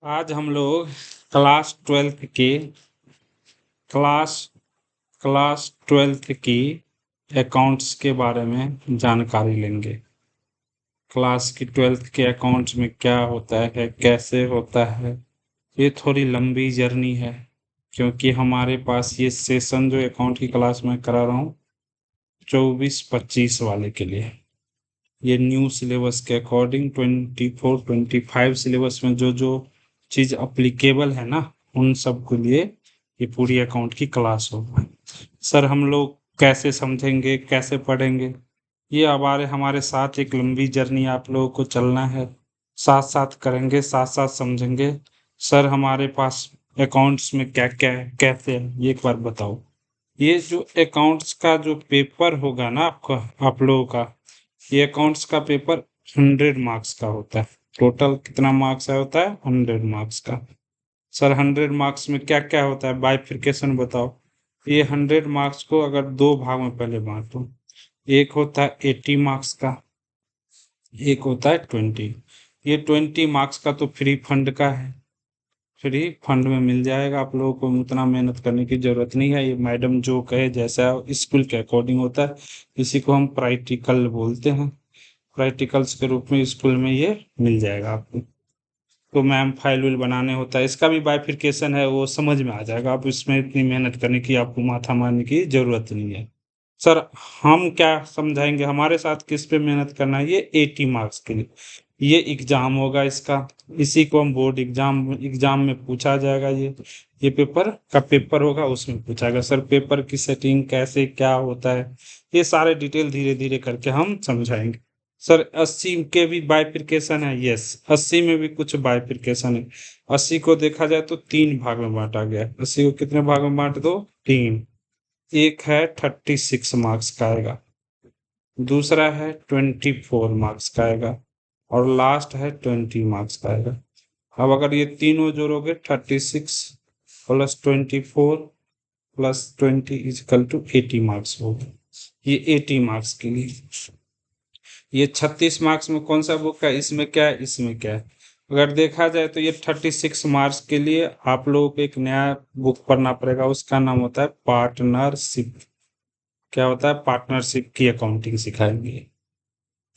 आज हम लोग क्लास ट्वेल्थ की क्लास क्लास ट्वेल्थ की अकाउंट्स के बारे में जानकारी लेंगे। क्लास की ट्वेल्थ के अकाउंट्स में क्या होता है, कैसे होता है। ये थोड़ी लंबी जर्नी है क्योंकि हमारे पास ये सेशन जो अकाउंट की क्लास में करा रहा हूँ 24-25 वाले के लिए, ये न्यू सिलेबस के अकॉर्डिंग 24-25 सिलेबस में जो जो चीज़ अप्लीकेबल है ना, उन सब के लिए ये पूरी अकाउंट की क्लास होगा। सर हम लोग कैसे समझेंगे, कैसे पढ़ेंगे, ये हमारे हमारे साथ एक लंबी जर्नी आप लोगों को चलना है। साथ साथ करेंगे, साथ साथ समझेंगे। सर हमारे पास अकाउंट्स में क्या क्या है, कैसे है, ये एक बार बताओ। ये जो अकाउंट्स का जो पेपर होगा ना आपका, आप लोगों का, ये अकाउंट्स का पेपर 100 मार्क्स का होता है। टोटल कितना मार्क्स होता है? 100 मार्क्स का। सर 100 मार्क्स में क्या क्या होता है, बाइफिकेशन बताओ। ये 100 मार्क्स को अगर दो भाग में पहले बांटो, एक होता है 80 मार्क्स का, एक होता है 20। ये 20 मार्क्स का तो फ्री फंड का है, फ्री फंड में मिल जाएगा आप लोगों को, उतना मेहनत करने की जरूरत नहीं है। ये मैडम जो कहे जैसा स्कूल के अकॉर्डिंग होता है, इसी को हम प्रैक्टिकल बोलते हैं। प्रैक्टिकल्स के रूप में स्कूल में ये मिल जाएगा आपको। तो मैम फाइल विल बनाने होता है, इसका भी बाइफिकेशन है, वो समझ में आ जाएगा। आप इसमें इतनी मेहनत करने की, आपको माथा मारने की जरूरत नहीं है। सर हम क्या समझाएंगे, हमारे साथ किस पे मेहनत करना है? ये 80 मार्क्स के लिए ये एग्जाम होगा इसका, इसी को हम बोर्ड एग्जाम एग्जाम में पूछा जाएगा। ये पेपर का पेपर होगा, उसमें पूछा जाएगा। सर पेपर की सेटिंग कैसे क्या होता है, ये सारे डिटेल धीरे धीरे करके हम समझाएंगे। सर 80 के भी बाइफिकेशन है, यस 80 में भी कुछ बाइफिकेशन है। 80 को देखा जाए तो 3 भाग में बांटा गया है। 80 को कितने भाग में बांट दो? 3। एक है 36 मार्क्स का आएगा, दूसरा है 24 मार्क्स का आएगा, और लास्ट है 20 मार्क्स का आएगा। अब अगर ये तीनों जोड़ोगे 36 plus 24 plus 20 is equal to 80 marks होगा। ये 80 मार्क्स के लिए। ये 36 मार्क्स में कौन सा बुक है, इसमें क्या है, इसमें क्या है। अगर देखा जाए तो ये 36 मार्क्स के लिए आप लोगों को एक नया बुक पढ़ना पड़ेगा, उसका नाम होता है पार्टनरशिप। क्या होता है? पार्टनरशिप की अकाउंटिंग सिखाएंगे।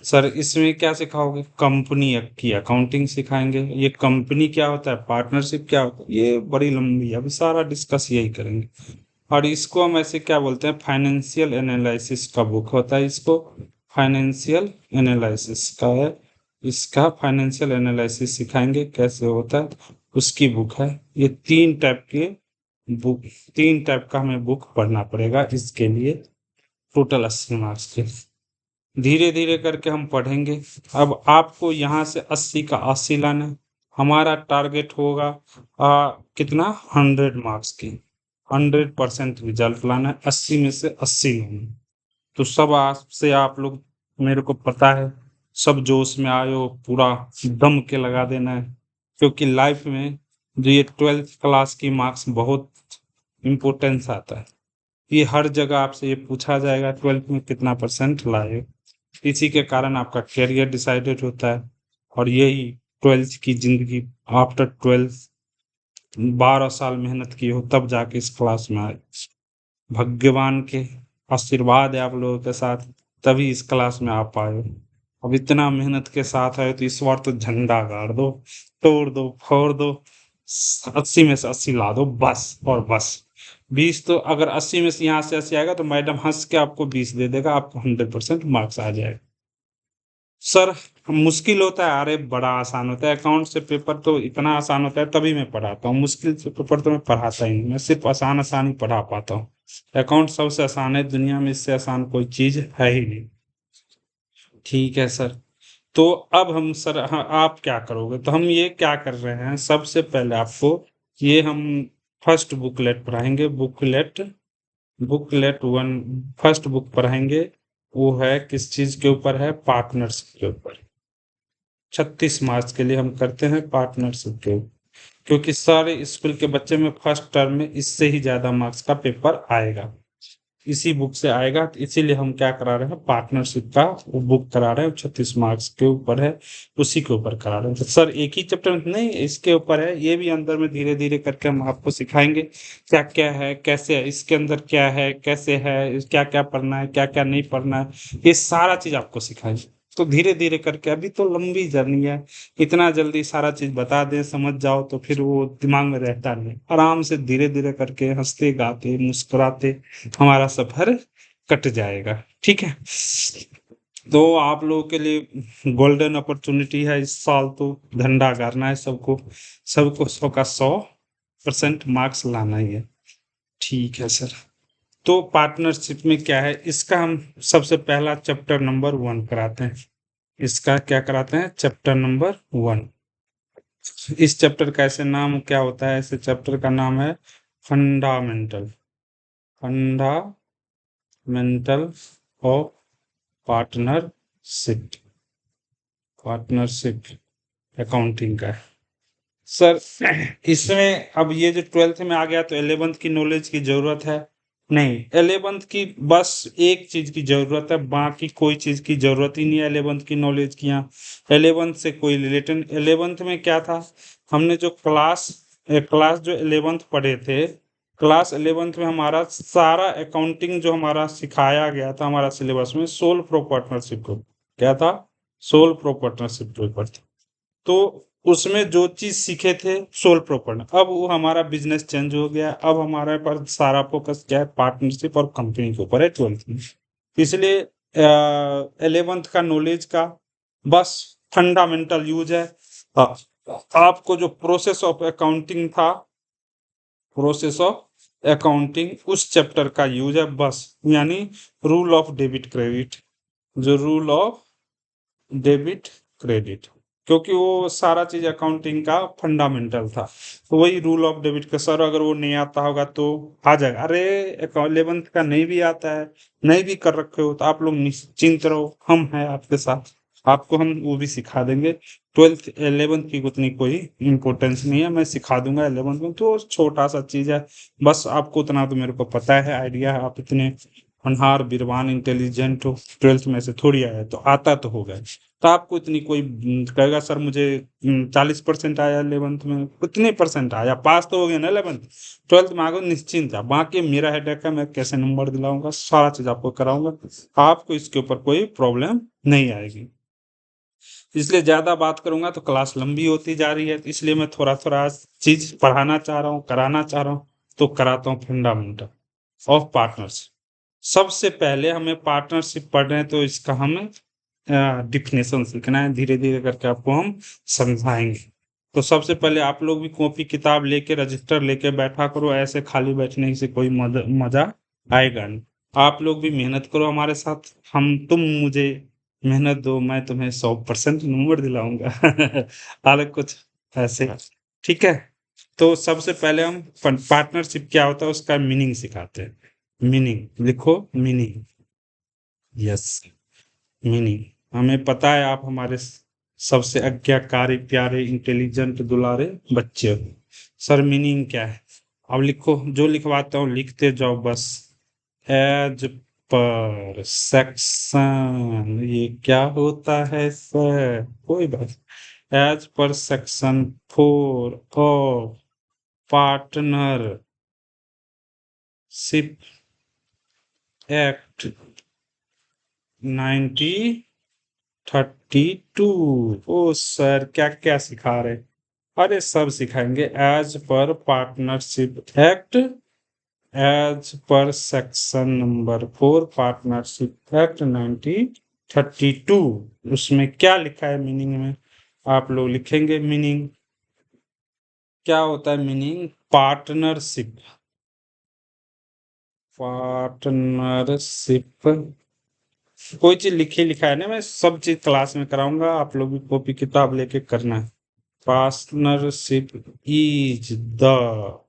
सर इसमें क्या सिखाओगे? कंपनी की अकाउंटिंग सिखाएंगे। ये कंपनी क्या होता है, पार्टनरशिप क्या होता है, ये बड़ी लंबी है, अभी सारा डिस्कस यही करेंगे। और इसको हम ऐसे क्या बोलते हैं, फाइनेंशियल एनालिसिस का बुक होता है। इसको फाइनेंशियल एनालिसिस का है, इसका फाइनेंशियल एनालिसिस सिखाएंगे कैसे होता है, उसकी बुक है। ये 3 टाइप के बुक, 3 टाइप का हमें बुक पढ़ना पड़ेगा इसके लिए। टोटल 80 मार्क्स के धीरे धीरे करके हम पढ़ेंगे। अब आपको यहाँ से 80 का 80 लाना है। हमारा टारगेट होगा कितना, 100 मार्क्स की 100% रिजल्ट लाना है, 80 में से 80 लाना है। तो सब आपसे आप लोग, मेरे को पता है सब जोश में आए हो, पूरा दम के लगा देना है। क्योंकि लाइफ में जो ये 12th क्लास की मार्क्स बहुत इम्पोर्टेंस आता है। ये हर जगह आपसे ये पूछा जाएगा 12th में कितना परसेंट लाए हो। इसी के कारण आपका करियर डिसाइडेड होता है। और यही 12th की जिंदगी, आफ्टर 12th 12 साल मेहनत की हो तब जाके इस क्लास में आए। भगवान के आशीर्वाद है आप लोगों के साथ, तभी इस क्लास में आप आए हो। अब इतना मेहनत के साथ आए तो इस बार तो झंडा गाड़ दो, तोड़ दो, फोड़ दो। 80 में से 80 ला दो बस, और बस 20 तो, अगर 80 में से यहाँ से 80 आएगा तो मैडम हंस के आपको 20 दे देगा, आपको 100% मार्क्स आ जाएगा। सर मुश्किल होता है? अरे बड़ा आसान होता है। अकाउंट से पेपर तो इतना आसान होता है, तभी मैं पढ़ाता हूँ। मुश्किल से पेपर तो मैं पढ़ाता ही नहीं, मैं सिर्फ आसान आसान ही पढ़ा पाता हूँ। अकाउंट सबसे आसान है दुनिया में, इससे आसान कोई चीज है ही नहीं। ठीक है सर। तो अब हम सर, हाँ, आप क्या करोगे, तो हम ये क्या कर रहे हैं, सबसे पहले आपको ये हम फर्स्ट बुकलेट पढ़ाएंगे। बुकलेट बुकलेट 1 फर्स्ट बुक पढ़ाएंगे। वो है किस चीज के ऊपर है? पार्टनरशिप के ऊपर। 36 मार्च के लिए हम करते हैं पार्टनरशिप के, क्योंकि सारे स्कूल के बच्चे में फर्स्ट टर्म में इससे ही ज्यादा मार्क्स का पेपर आएगा। इसी बुक से आएगा, तो इसीलिए हम क्या करा रहे हैं, पार्टनरशिप का वो बुक करा रहे हैं, 36 मार्क्स के ऊपर है, उसी के ऊपर करा रहे हैं। तो सर एक ही चैप्टर नहीं, इसके ऊपर है, ये भी अंदर में धीरे धीरे करके हम आपको सिखाएंगे क्या क्या है, कैसे है, इसके अंदर क्या है, कैसे है, क्या क्या पढ़ना है, क्या क्या नहीं पढ़ना है, ये सारा चीज आपको सिखाएंगे। तो धीरे धीरे करके, अभी तो लंबी जर्नी है, इतना जल्दी सारा चीज बता दें समझ जाओ तो फिर वो दिमाग में रहता नहीं। आराम से धीरे धीरे करके हंसते गाते मुस्कुराते हमारा सफर कट जाएगा। ठीक है, तो आप लोगों के लिए गोल्डन अपॉर्चुनिटी है इस साल, तो झंडा गाड़ना है सबको, सबको 100% मार्क्स लाना ही है। ठीक है सर, तो पार्टनरशिप में क्या है, इसका हम सबसे पहला चैप्टर नंबर 1 कराते हैं। इसका क्या कराते हैं, चैप्टर नंबर 1। इस चैप्टर का ऐसे नाम क्या होता है, ऐसे चैप्टर का नाम है fundamental, fundamental of partnership, partnership accounting का है सर। इसमें अब ये जो 12th में आ गया तो 11th की नॉलेज की जरूरत है नहीं, 11th की बस एक चीज की जरूरत है, बाकी कोई चीज की जरूरत ही नहीं है 11th की नॉलेज की। यहाँ 11th से कोई रिलेटेड, 11th में क्या था, हमने जो क्लास क्लास जो 11th पढ़े थे, क्लास 11th में हमारा सारा अकाउंटिंग जो हमारा सिखाया गया था हमारा सिलेबस में, सोल प्रो पार्टनरशिप को क्या था, सोल प्रो पार्टनरशिप के ऊपर था। तो उसमें जो चीज सीखे थे सोल प्रॉपर, अब वो हमारा बिजनेस चेंज हो गया, अब हमारे पास सारा फोकस क्या है, पार्टनरशिप और कंपनी के ऊपर है 12th में। इसलिए 11th का नॉलेज का बस फंडामेंटल यूज है। आ, आपको जो प्रोसेस ऑफ अकाउंटिंग था, प्रोसेस ऑफ अकाउंटिंग उस चैप्टर का यूज है बस, यानी रूल ऑफ डेबिट क्रेडिट, जो रूल ऑफ डेबिट क्रेडिट, क्योंकि वो सारा चीज अकाउंटिंग का फंडामेंटल था, तो वही रूल ऑफ डेबिट का सर अगर वो नहीं आता होगा तो आ जाएगा। अरे 11th का नहीं भी आता है, नहीं भी कर रखे हो तो आप लोग निश्चिंत रहो, हम हैं आपके साथ, आपको हम वो भी सिखा देंगे। 12th 11th की उतनी कोई इम्पोर्टेंस नहीं है, मैं सिखा दूंगा 11th में, तो छोटा सा चीज है, बस आपको उतना तो मेरे को पता है, आइडिया है, आप इतने होनहार बीरवान इंटेलिजेंट हो, 12th में से थोड़ी आया तो आता तो होगा। तो आपको इतनी कोई कहेगा सर मुझे 40% आया 11th में, कितने परसेंट आया, पास तो हो गया ना 11th, 12th में आगे निश्चिंत है, बाकी मेरा हेडेक है, मैं कैसे नंबर दिलाऊंगा, सारा चीज आपको कराऊंगा, आपको इसके ऊपर कोई प्रॉब्लम नहीं आएगी। इसलिए ज्यादा बात करूंगा तो क्लास लंबी होती जा रही है, तो इसलिए मैं थोड़ा थोड़ा चीज पढ़ाना चाह रहा हूँ, कराना चाह रहा हूँ, तो कराता हूँ फंडामेंटल ऑफ पार्टनरशिप। सबसे पहले हमें पार्टनरशिप पढ़ रहे हैं तो इसका हमें डिफिनेशन सीखना है, धीरे धीरे करके आपको हम समझाएंगे। तो सबसे पहले आप लोग भी कॉपी किताब लेके रजिस्टर लेके बैठा करो, ऐसे खाली बैठने से कोई मजा आएगा नहीं। आप लोग भी मेहनत करो हमारे साथ, हम तुम मुझे मेहनत दो, मैं तुम्हें 100% नंबर दिलाऊंगा। हालांकि कुछ ऐसे, ठीक है। तो सबसे पहले हम पार्टनरशिप क्या होता है उसका मीनिंग सिखाते हैं। मीनिंग लिखो, मीनिंग, यस, मीनिंग। हमें पता है आप हमारे सबसे आज्ञाकारी प्यारे इंटेलिजेंट दुलारे बच्चे हो। सर मीनिंग क्या है, अब लिखो, जो लिखवाता हूँ लिखते जाओ बस। एज पर सेक्शन, ये क्या होता है सर, कोई बात, as per section 4 of partnership act 1932। ओ सर क्या क्या सिखा रहे, अरे सब सिखाएंगे। As per partnership act, as per section number 4 partnership act 1932, उसमें क्या लिखा है मीनिंग में, आप लोग लिखेंगे मीनिंग। क्या होता है मीनिंग, पार्टनरशिप, पार्टनरशिप, कोई चीज लिखी लिखा है ना, मैं सब चीज क्लास में कराऊंगा, आप लोग भी कॉपी किताब लेके करना है। पार्टनरशिप इज द,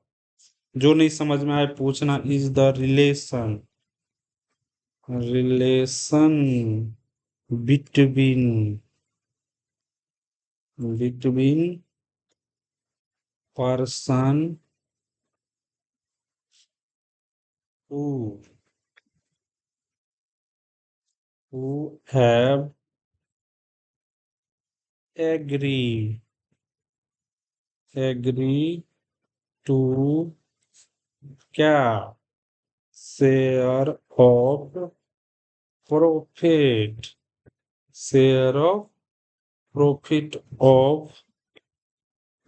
जो नहीं समझ में आए पूछना, is the relation, relation between, between person to who have agree to क्या share of profit share of profit of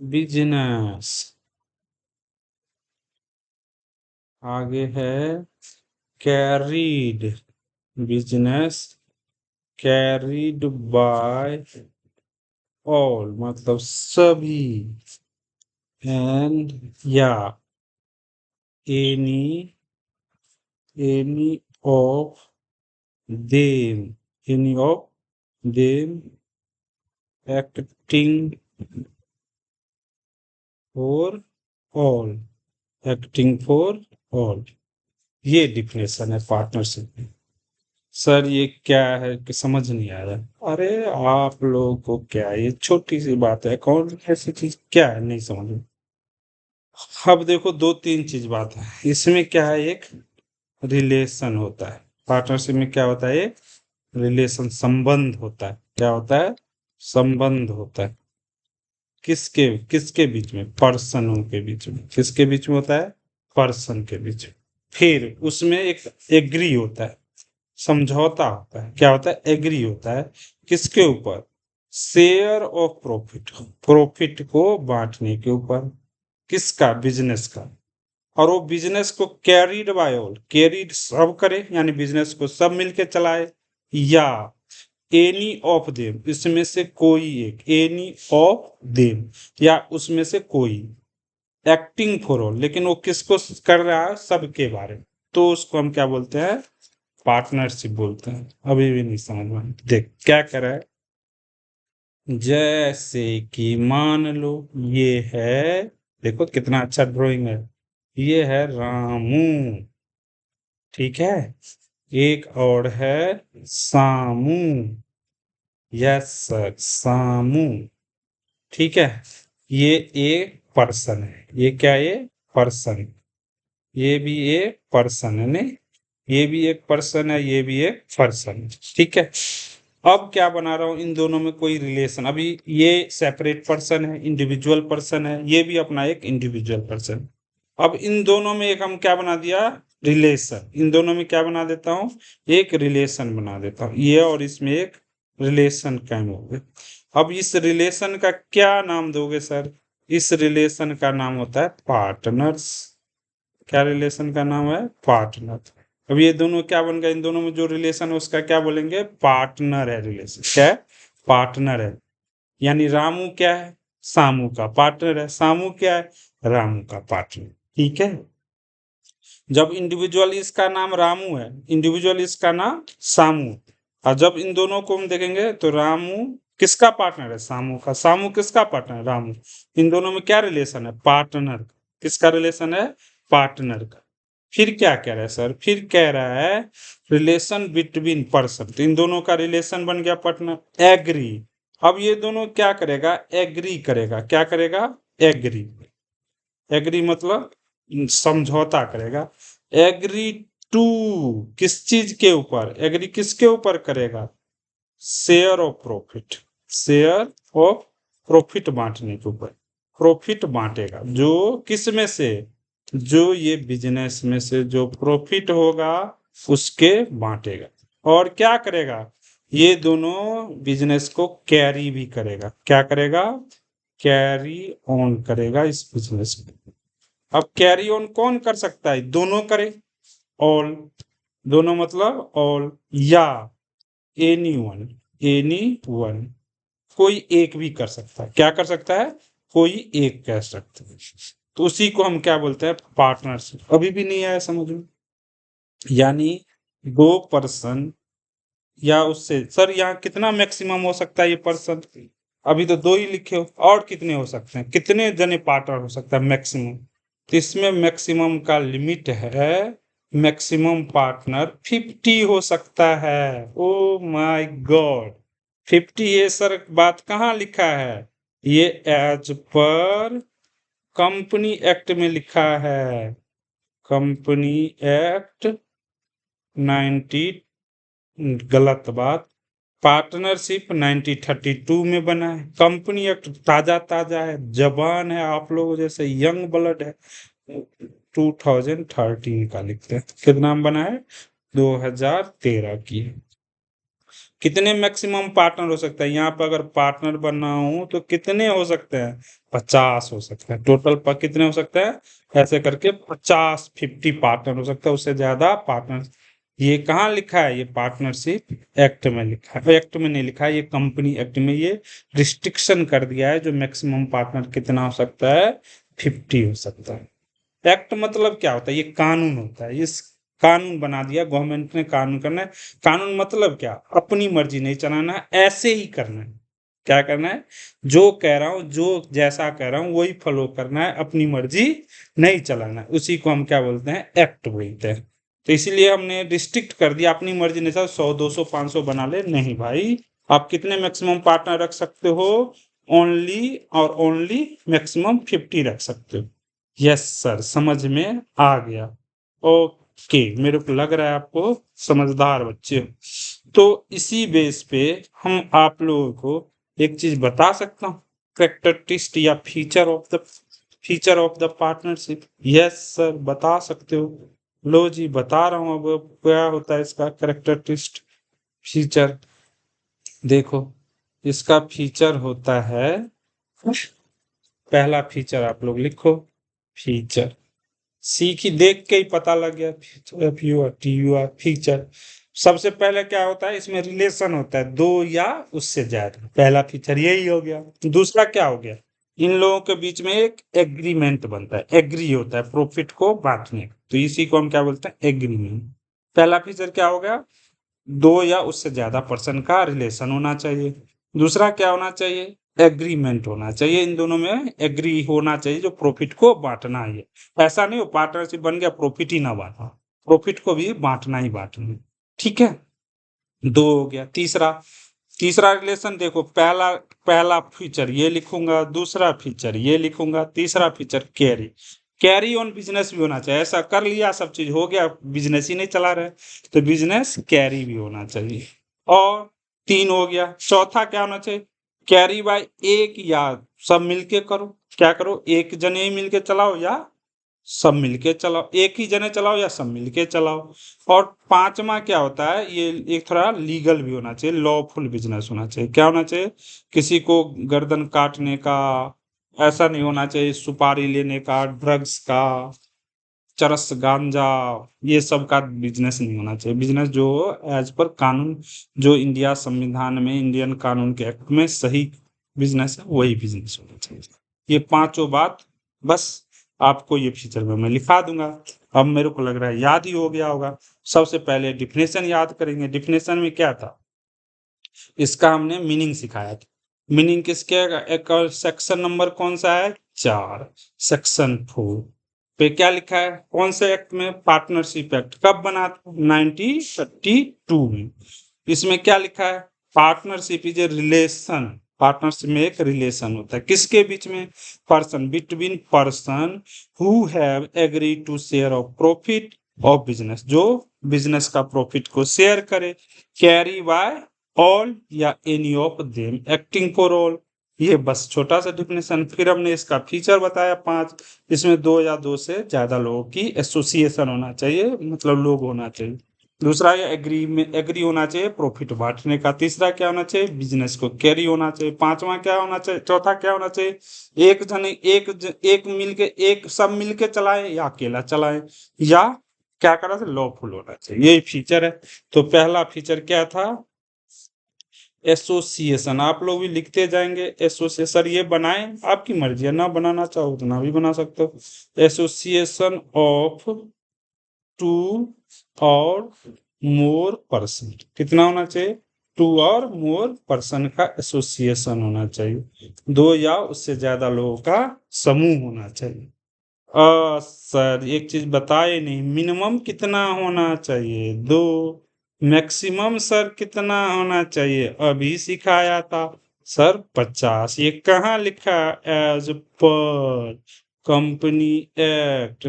business। आगे है carried business carried by all मतलब सभी and या any of them acting for all ये definition है partnership. Sir ये क्या है कि समझ नहीं आ रहा। अरे आप लोगों को क्या ये छोटी सी बात है, कौन ऐसी चीज क्या है नहीं समझ में। अब देखो दो तीन चीज बात है इसमें। क्या है, एक रिलेशन होता है पार्टनरशिप में। क्या होता है, एक रिलेशन संबंध होता है। क्या होता है, संबंध होता है। किसके किसके बीच में, पर्सनों के बीच में। किसके बीच में होता है, पर्सन के बीच में। फिर उसमें एक एग्री होता है, समझौता होता है। क्या होता है, एग्री होता है। किसके ऊपर, शेयर ऑफ प्रॉफिट, प्रॉफिट को बांटने के ऊपर। किसका, बिजनेस का। और वो बिजनेस को कैरीड बाय ऑल, कैरीड सब करे यानी बिजनेस को सब मिलके चलाए, या एनी ऑफ देम, इसमें से कोई एक, एनी ऑफ देम या उसमें से कोई, एक्टिंग फॉर ऑल, लेकिन वो किसको कर रहा है, सबके बारे में, तो उसको हम क्या बोलते हैं, पार्टनरशिप बोलते हैं। अभी भी नहीं समझ में, देख क्या कर रहा है। जैसे कि मान लो ये है, देखो कितना अच्छा ड्राइंग है, ये है रामू, ठीक है। एक और है सामू, यस सर सामू, ठीक है। ये एक पर्सन है, ये क्या है, ये पर्सन, ये भी एक पर्सन है नहीं, ये भी एक पर्सन है, ये भी एक पर्सन है, ठीक है। अब क्या बना रहा हूं, इन दोनों में कोई रिलेशन, अभी ये सेपरेट पर्सन है, इंडिविजुअल पर्सन है, ये भी अपना एक इंडिविजुअल पर्सन। अब इन दोनों में एक हम क्या बना दिया, रिलेशन। इन दोनों में क्या बना देता हूं, एक रिलेशन बना देता हूं, ये और इसमें एक रिलेशन कायम हो गया। अब इस रिलेशन का क्या नाम दोगे सर, इस रिलेशन का नाम होता है पार्टनर्स। क्या रिलेशन का नाम है, पार्टनर। अब ये दोनों क्या बन गए, इन दोनों में जो रिलेशन है उसका क्या बोलेंगे, पार्टनर है रिलेशन। क्या है, पार्टनर है। यानी रामू क्या है, सामू का पार्टनर है, सामू क्या है, रामू का पार्टनर, ठीक है। जब इंडिविजुअल इसका नाम रामू है, इंडिविजुअल इसका नाम सामू, और जब इन दोनों को हम देखेंगे तो रामू किसका पार्टनर है, सामू का, सामू किसका पार्टनर है, रामू। इन दोनों में क्या रिलेशन है, पार्टनर। किसका रिलेशन है, पार्टनर का। फिर क्या कह रहा है सर, फिर कह रहा है रिलेशन बिटवीन पर्सन, तो इन दोनों का रिलेशन बन गया पार्टनर। एग्री, अब ये दोनों क्या करेगा, एग्री करेगा। क्या करेगा, एग्री। एग्री मतलब समझौता करेगा। एग्री टू, किस चीज के ऊपर, एग्री किसके ऊपर करेगा, share of profit, share of profit बांटने के ऊपर। प्रॉफिट बांटेगा जो किस में से, जो ये बिजनेस में से जो प्रॉफिट होगा उसके बांटेगा। और क्या करेगा, ये दोनों बिजनेस को कैरी भी करेगा। क्या करेगा, कैरी ऑन करेगा इस बिजनेस को। अब कैरी ऑन कौन कर सकता है, दोनों करे, ऑल, दोनों मतलब ऑल, या एनी वन, कोई एक भी कर सकता है। क्या कर सकता है, कोई एक कह सकता है। तो उसी को हम क्या बोलते हैं, पार्टनरशिप। अभी भी नहीं आया समझ में। यानी दो पर्सन या उससे, सर यहाँ कितना मैक्सिमम हो सकता है ये पर्सन, अभी तो दो ही लिखे हो, और कितने हो सकते हैं, कितने जने पार्टनर हो सकता है मैक्सिमम। तो इसमें मैक्सिमम का लिमिट है, मैक्सिमम पार्टनर 50 हो सकता है। ओ माय गॉड, 50, ये सर बात कहाँ लिखा है, ये एज पर कंपनी एक्ट में लिखा है। कंपनी एक्ट गलत बात। पार्टनरशिप 1932 में बना है। कंपनी एक्ट ताजा ताजा है, जवान है, आप लोगों जैसे यंग ब्लड है, 2013 का लिखते हैं। कितना में बना है? 2013 की। कितने मैक्सिमम पार्टनर हो सकता है? यहाँ पर अगर पार्टनर बनना हो तो कितने हो सकते हैं? 50 हो सकते हैं। टोटल पर कितने हो सकते हैं? ऐसे करके 50 पार्टनर हो सकता है, उससे ज्यादा पार्टनर। ये कहाँ लिखा है? ये पार्टनरशिप एक्ट में लिखा है। एक्ट में नहीं लिखा है, ये कंपनी एक्ट में ये रिस्ट्रिक्शन कर दिया है, जो मैक्सिमम पार्टनर कितना हो सकता है? 50 हो सकता है। एक्ट मतलब क्या होता है? ये कानून होता है। इस कानून बना दिया गवर्नमेंट ने, कानून करना है। कानून मतलब क्या? अपनी मर्जी नहीं चलाना है, ऐसे ही करना है। क्या करना है? जो कह रहा हूं, जो जैसा कह रहा हूं वही फॉलो करना है, अपनी मर्जी नहीं चलाना है। उसी को हम क्या बोलते हैं? एक्ट बोलते हैं। तो इसीलिए हमने रिस्ट्रिक्ट कर दिया, अपनी मर्जी नहीं चला। 100 200 500 बना ले, नहीं भाई। आप कितने मैक्सिमम पार्टनर रख सकते हो? ओनली और ओनली मैक्सिमम 50 रख सकते हो। यस सर, समझ में आ गया। ओके, मेरे को लग रहा है आपको समझदार बच्चे हो। तो इसी बेस पे हम आप लोगों को एक चीज बता सकता हूँ, कैरेक्टरिस्टिक या feature of the partnership. Yes sir, बता सकते हो। लो जी, बता रहा हूँ। अब क्या होता है इसका कैरेक्टरिस्टिक फीचर? देखो, इसका फीचर होता है, पहला फीचर आप लोग लिखो। फीचर सीखी, देख के ही पता लग गया। फीचर सबसे पहले क्या होता है? इसमें रिलेशन होता है, दो या उससे ज्यादा। पहला फीचर यही हो गया। दूसरा क्या हो गया? इन लोगों के बीच में एक एग्रीमेंट बनता है, एग्री होता है प्रॉफिट को बांटने का। तो इसी को हम क्या बोलते हैं? एग्रीमेंट। पहला फीचर क्या हो गया? दो या उससे ज्यादा पर्सन का रिलेशन होना चाहिए। दूसरा क्या होना चाहिए? एग्रीमेंट होना चाहिए। इन दोनों में एग्री होना चाहिए, जो प्रॉफिट को बांटना है। ऐसा नहीं हो पार्टनरशिप बन गया प्रॉफिट ही ना बांटा, प्रॉफिट को भी बांटना ही बांटना है। ठीक है, दो हो गया। तीसरा, तीसरा रिलेशन देखो, पहला पहला फीचर ये लिखूंगा, दूसरा फीचर ये लिखूंगा, तीसरा feature carry. Carry on business भी होना चाहिए। ऐसा कर लिया, सब चीज हो गया, बिजनेस ही नहीं चला रहे, तो बिजनेस कैरी भी होना चाहिए। और तीन हो गया। चौथा क्या होना चाहिए? कैरी बाय एक या सब मिलके करो। क्या करो? एक जने ही मिलके चलाओ या सब मिलके चलाओ। एक ही जने चलाओ या सब मिलके चलाओ। और पांचवा क्या होता है? ये एक थोड़ा लीगल भी होना चाहिए, लॉफुल बिजनेस होना चाहिए। क्या होना चाहिए? किसी को गर्दन काटने का ऐसा नहीं होना चाहिए, सुपारी लेने का, ड्रग्स का, चरस गांजा, ये सब का बिजनेस नहीं होना चाहिए। बिजनेस जो एज पर कानून, जो इंडिया संविधान में, इंडियन कानून के एक्ट में सही बिजनेस है, वही बिजनेस होना चाहिए। ये पांचों बात बस आपको ये फीचर में मैं लिखा दूंगा। अब मेरे को लग रहा है याद ही हो गया होगा। सबसे पहले डिफिनेशन याद करेंगे। डिफिनेशन में क्या था? इसका हमने मीनिंग सिखाया था। मीनिंग किसके? एक सेक्शन नंबर कौन सा है? 4, सेक्शन 4 पे क्या लिखा है? कौन से एक्ट में? Partnership act. कब बना था? 1932 में। इसमें क्या लिखा है? Partnership is a relation. Partnership में एक रिलेशन होता है, किसके बीच में? Person, between person who have agree to share of profit of business, जो बिजनेस का प्रॉफिट को शेयर करे। कैरी बाय ऑल या any of them acting for all. ये बस छोटा सा डिफिनेशन। फिर हमने इसका फीचर बताया 5। इसमें दो या दो से ज्यादा लोगों की एसोसिएशन होना चाहिए, मतलब लोग होना चाहिए। दूसरा, ये एग्री में एग्री होना चाहिए प्रॉफिट बांटने का। तीसरा क्या होना चाहिए? बिजनेस को कैरी होना चाहिए। पांचवा क्या होना चाहिए? चौथा क्या होना चाहिए? एक मिलके, एक सब मिलके चलाए या अकेला चलाए, या क्या करना चाहिए? लॉफुल होना चाहिए। यही फीचर है। तो पहला फीचर क्या था? एसोसिएशन। आप लोग भी लिखते जाएंगे एसोसिएशन। ये बनाए, आपकी मर्जी है, ना बनाना चाहो तो ना भी बना सकते हो। एसोसिएशन ऑफ टू और मोर पर्सन। कितना होना चाहिए? टू और मोर पर्सन का एसोसिएशन होना चाहिए। दो या उससे ज्यादा लोगों का समूह होना चाहिए। सर एक चीज बताए नहीं, मिनिमम कितना होना चाहिए? 2। मैक्सिमम सर कितना होना चाहिए? अभी सिखाया था सर, 50। ये कहाँ लिखा? As per company act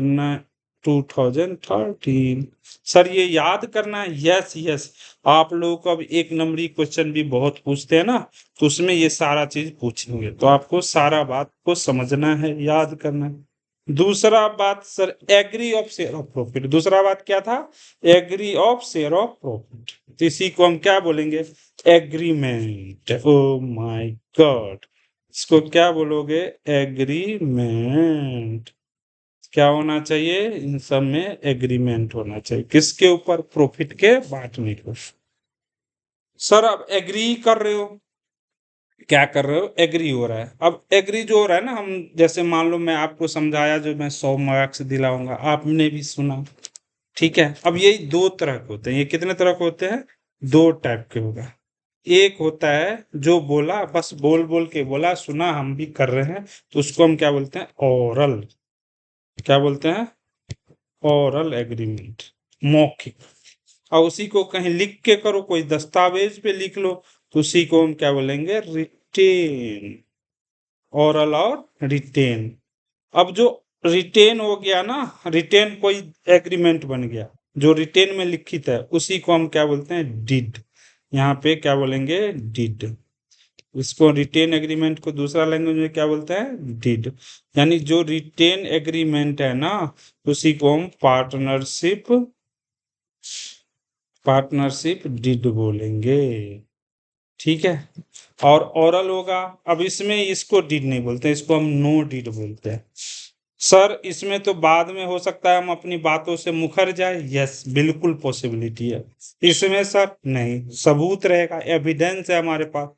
2013। Sir ये याद करना है? Yes yes. आप लोगों को अब एक नंबरी क्वेश्चन भी बहुत पूछते हैं ना, तो उसमें ये सारा चीज पूछेंगे, तो आपको सारा बात को समझना है, याद करना है। दूसरा बात sir, agree of share of profit. दूसरा बात क्या था? Agree of share of profit. तो इसी को हम क्या बोलेंगे? एग्रीमेंट। ओ माय गॉड, इसको क्या बोलोगे? एग्रीमेंट। क्या होना चाहिए? इन सब में एग्रीमेंट होना चाहिए। किसके ऊपर? प्रॉफिट के बांटने को। सर अब एग्री कर रहे हो, क्या कर रहे हो? एग्री हो रहा है। अब एग्री जो हो रहा है ना, हम जैसे मान लो मैं आपको समझाया, जो मैं 100 मार्क्स दिलाऊंगा, आपने भी सुना, ठीक है। अब यही दो तरह के होते हैं। ये कितने तरह के होते हैं? दो टाइप के होगा। एक होता है जो बोला, बस बोल बोल के बोला, सुना, हम भी कर रहे हैं, तो उसको हम क्या बोलते हैं? ओरल। क्या बोलते हैं? ओरल एग्रीमेंट, मौखिक। और उसी को कहीं लिख के करो, कोई दस्तावेज पे लिख लो, तो उसी को हम क्या बोलेंगे? रिटेन। ओरल और रिटेन। अब जो रिटेन हो गया ना, रिटेन कोई एग्रीमेंट बन गया जो रिटेन में लिखित है, उसी को हम क्या बोलते हैं? डिड। यहाँ पे क्या बोलेंगे? डिड। इसको रिटेन एग्रीमेंट को दूसरा लैंग्वेज में क्या बोलते हैं? डिड। यानी जो रिटेन एग्रीमेंट है ना, उसी को हम पार्टनरशिप, पार्टनरशिप डिड बोलेंगे, ठीक है। और ओरल होगा, अब इसमें इसको डिड नहीं बोलते, इसको हम नो डिड बोलते हैं। सर इसमें तो बाद में हो सकता है हम अपनी बातों से मुकर जाए। यस, बिल्कुल पॉसिबिलिटी है। इसमें सर नहीं, सबूत रहेगा, एविडेंस है हमारे पास,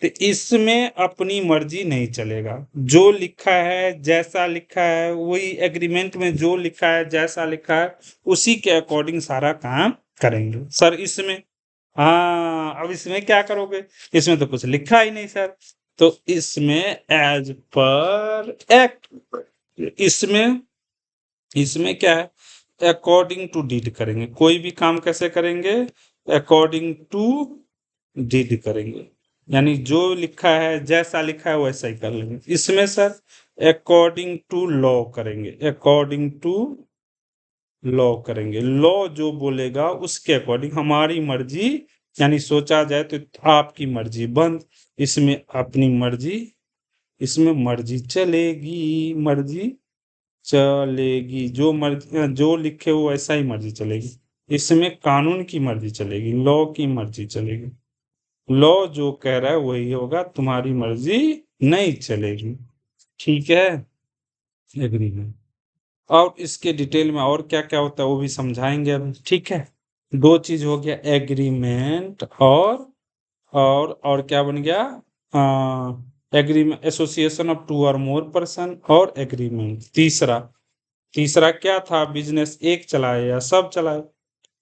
तो इसमें अपनी मर्जी नहीं चलेगा। जो लिखा है, जैसा लिखा है, वही एग्रीमेंट में जो लिखा है, जैसा लिखा है, उसी के अकॉर्डिंग सारा काम करेंगे। सर इसमें, हाँ, अब इसमें क्या करोगे? इसमें तो कुछ लिखा ही नहीं सर, तो इसमें एज पर एक्ट। इसमें, इसमें क्या है? अकॉर्डिंग टू डीड करेंगे। कोई भी काम कैसे करेंगे? अकॉर्डिंग टू डीड करेंगे, यानी जो लिखा है, जैसा लिखा है, वैसा ही कर लेंगे। इसमें सर अकॉर्डिंग टू लॉ करेंगे, अकॉर्डिंग टू लॉ करेंगे। लॉ जो बोलेगा उसके अकॉर्डिंग, हमारी मर्जी, यानी सोचा जाए तो आपकी मर्जी बंद, इसमें अपनी मर्जी, इसमें मर्जी चलेगी, मर्जी चलेगी, जो मर्जी, जो लिखे हो वैसा ही मर्जी चलेगी। इसमें कानून की मर्जी चलेगी, लॉ की मर्जी चलेगी। लॉ जो कह रहा है वही होगा, तुम्हारी मर्जी नहीं चलेगी, ठीक है। एग्रीमेंट। और इसके डिटेल में और क्या क्या होता है वो भी समझाएंगे अभी, ठीक है। दो चीज हो गया, एग्रीमेंट और क्या बन गया? एग्रीमेंट, एसोसिएशन ऑफ टू और मोर पर्सन, और एग्रीमेंट। तीसरा, तीसरा क्या था? बिजनेस एक चलाए या सब चलाए?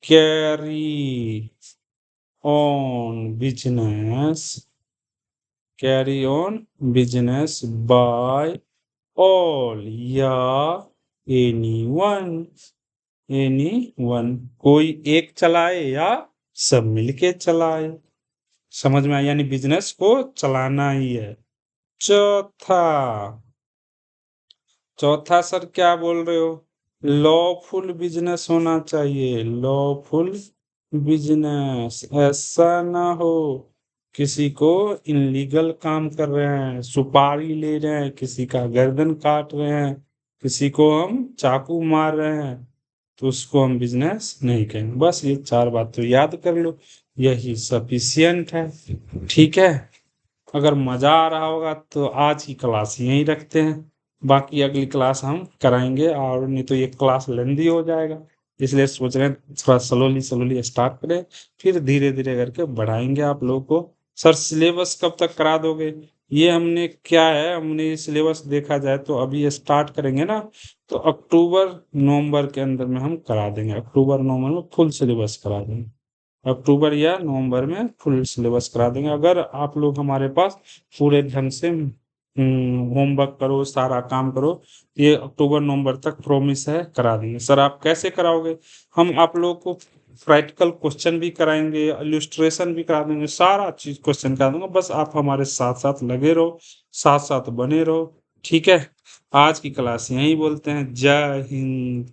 Carry on business, carry on business by all या एनी वन, एनी वन। कोई एक चलाए या सब मिलके चलाए। समझ में आया? यानी बिजनेस को चलाना ही है। चौथा, चौथा सर क्या बोल रहे हो? लॉफुल बिजनेस होना चाहिए, लॉफुल बिजनेस। ऐसा ना हो किसी को इनलीगल काम कर रहे हैं, सुपारी ले रहे हैं, किसी का गर्दन काट रहे हैं, किसी को हम चाकू मार रहे हैं, तो उसको हम बिजनेस नहीं कहेंगे। बस ये चार बात तो याद कर लो, यही सफिशियंट है, ठीक है। अगर मजा आ रहा होगा तो आज की क्लास यहीं रखते हैं, बाकी अगली क्लास हम कराएंगे, और नहीं तो ये क्लास लेंदी हो जाएगा, इसलिए सोच रहे हैं थोड़ा स्लोली स्लोली स्टार्ट करें, फिर धीरे धीरे करके बढ़ाएंगे आप लोगों को। सर सिलेबस कब तक करा दोगे? ये हमने क्या है, हमने सिलेबस देखा जाए तो अभी स्टार्ट करेंगे ना, तो अक्टूबर नवंबर के अंदर में हम करा देंगे, अक्टूबर नवंबर में फुल सिलेबस करा देंगे, अक्टूबर या नवंबर में फुल सिलेबस करा देंगे। अगर आप लोग हमारे पास पूरे ढंग से होमवर्क करो, सारा काम करो, ये अक्टूबर नवंबर तक प्रॉमिस है करा देंगे। सर आप कैसे कराओगे? हम आप लोगों को प्रैक्टिकल क्वेश्चन भी कराएंगे, इल्यूस्ट्रेशन भी करा देंगे, सारा चीज क्वेश्चन करा दूंगा, बस आप हमारे साथ साथ लगे रहो, साथ साथ बने रहो, ठीक है। आज की क्लास यहीं बोलते हैं। जय हिंद।